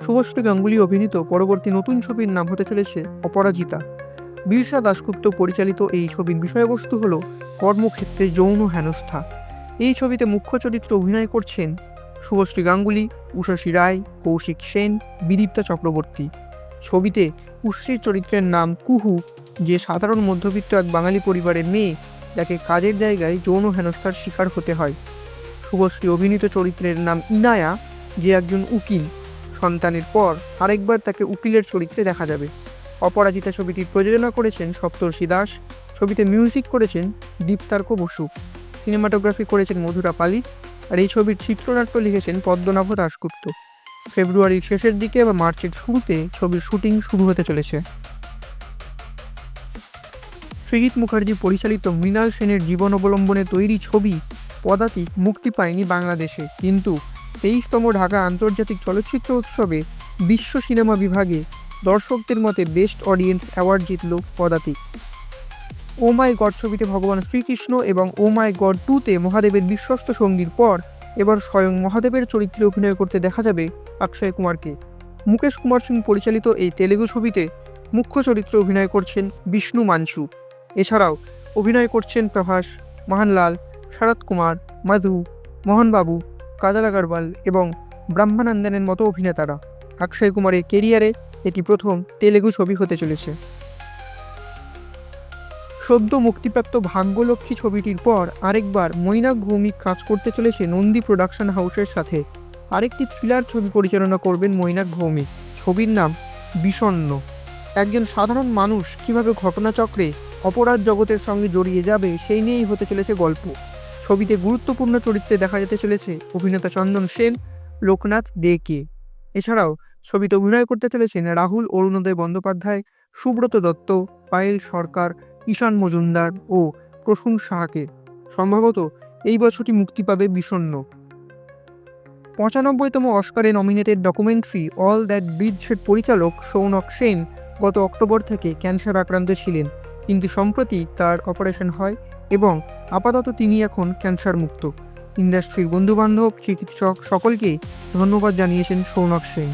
শুভশ্রী গাঙ্গুলি অভিনীত পরবর্তী নতুন ছবির নাম হতে চলেছে অপরাজিতা। বিরসা দাশগুপ্ত পরিচালিত এই ছবির বিষয়বস্তু হল কর্মক্ষেত্রে যৌন হেনস্থা। এই ছবিতে মুখ্য চরিত্রে অভিনয় করছেন শুভশ্রী গাঙ্গুলি, উষাসী রায়, কৌশিক সেন, বিদীপ্তা চক্রবর্তী। ছবিতে উশ্রীর চরিত্রের নাম কুহু, যে সাধারণ মধ্যবিত্ত এক বাঙালি পরিবারের মেয়ে, যাকে কাজের জায়গায় যৌন হেনস্থার শিকার হতে হয়। শুভশ্রী অভিনীত চরিত্রের নাম ইনায়া, যে একজন উকিল। সন্তানের পর আরেকবার তাকে উকিলের চরিত্রে দেখা যাবে। অপরাজিতা ছবিটির প্রযোজনা করেছেন সপ্তর্ষি দাস। ছবিতে মিউজিক করেছেন দীপ্তার্ক বসু। সিনেমাটোগ্রাফি করেছেন মধুরা পালি। আর এই ছবির চিত্রনাট্য লিখেছেন পদ্মনাভ দাশগুপ্ত। ফেব্রুয়ারির শেষের দিকে বা মার্চের শুরুতে ছবির শুটিং শুরু হতে চলেছে। সৃজিত মুখার্জি পরিচালিত মৃণাল সেনের জীবন অবলম্বনে তৈরি ছবি পদাতিক মুক্তি পায়নি বাংলাদেশে, কিন্তু 23তম ঢাকা আন্তর্জাতিক চলচ্চিত্র উৎসবে বিশ্ব সিনেমা বিভাগে দর্শকদের মতে বেস্ট অডিয়েন্স অ্যাওয়ার্ড জিতল পদাতিক। ও মাই গড ছবিতে ভগবান শ্রীকৃষ্ণ এবং ও মাই গড 2-তে মহাদেবের বিশ্বস্ত সঙ্গীর পর এবার স্বয়ং মহাদেবের চরিত্রে অভিনয় করতে দেখা যাবে অক্ষয় কুমারকে। মুকেশ কুমার সিং পরিচালিত এই তেলেগু ছবিতে মুখ্য চরিত্রে অভিনয় করছেন বিষ্ণু মানসু। এছাড়াও অভিনয় করছেন প্রভাস, মোহনলাল, শরৎ কুমার, মধু, মোহনবাবু, কাজল আগরওয়াল এবং ব্রহ্মানন্দনের মতো অভিনেতারা। অক্ষয় কুমারের কেরিয়ারে এটি প্রথম তেলেগু ছবি হতে চলেছে। সদ্য মুক্তিপ্রাপ্ত ভাগ্যলক্ষ্মী ছবিটির পর আরেকবার মৈনাক ভৌমিক কাজ করতে চলেছে নন্দী প্রোডাকশন হাউসের সাথে। আরেকটি থ্রিলার ছবি পরিচালনা করবেন মৈনাক ভৌমিক। ছবির নাম বিষণ্ণ। একজন সাধারণ মানুষ কিভাবে ঘটনাচক্রে অপরাধ জগতের সঙ্গে জড়িয়ে যাবে সেই নিয়েই হতে চলেছে গল্প। ছবিতে গুরুত্বপূর্ণ চরিত্রে দেখা যেতে চলেছে অভিনেতা চন্দন সেন, লোকনাথ দেকে। এছাড়াও ছবিতে অভিনয় করতে চলেছেন রাহুল অরুণোদয় বন্দ্যোপাধ্যায়, সুব্রত দত্ত, পায়েল সরকার, ঈশান মজুমদার ও প্রসূন সাহাকে। সম্ভবত এই বছরই মুক্তি পাবে বিষণ্ণ। 95তম অস্কারে নমিনেটেড ডকুমেন্টারি অল দ্যাট ব্রিজের পরিচালক সৌনক সেন গত অক্টোবর থেকে ক্যান্সার আক্রান্ত ছিলেন, কিন্তু সম্প্রতি তার অপারেশন হয় এবং আপাতত তিনি এখন ক্যান্সার মুক্ত। ইন্ডাস্ট্রির বন্ধুবান্ধব, চিকিৎসক সকলকে ধন্যবাদ জানিয়েছেন সৌনক সেন।